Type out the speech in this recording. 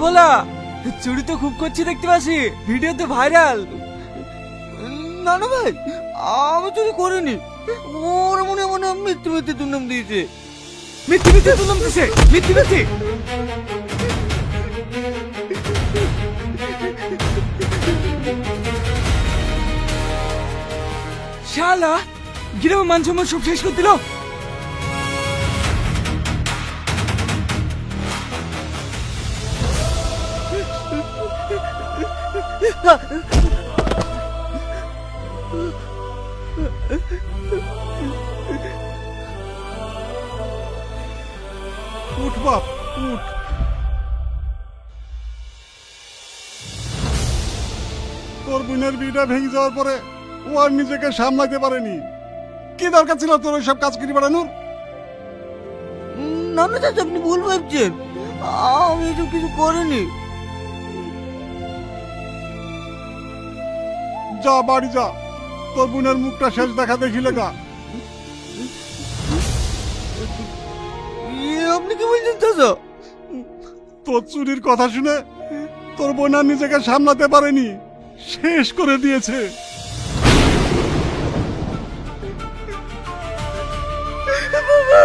বলা চুরি তো খুব করছি দেখতে পাচ্ছি, ভিডিও তো ভাইরাল। না না ভাই, আমি চুরি করিনি। ওর মনে মনে মিথ্যে মিথ্যে দুর্নাম দিয়েছে। মিথ্যে মিথ্যে তুললাম দিছে, মিথ্যে মিথ্যে। শালা গ্রামে মান সম্মান সব শেষ করে দিল। উঠ বাপ উঠ। তোর বোনের বিয়েটা ভেঙে যাওয়ার পরে ও আর নিজেকে সামলাতে পারেনি। কি দরকার ছিল তোর ওইসব কাজ করে বেড়ানোর? না না চাচা, আপনি ভুল ভাবছেন। আমি এসব কিছু করিনি। যা বাড়ি যা, তোর বোনের মুখটা শেষ দেখা দেখিলে গা। আপনি কি বলছেন চাচা? তোর চুরির কথা শুনে তোর বোন আর নিজেকে সামলাতে পারেনি, শেষ করে দিয়েছে। বাবা!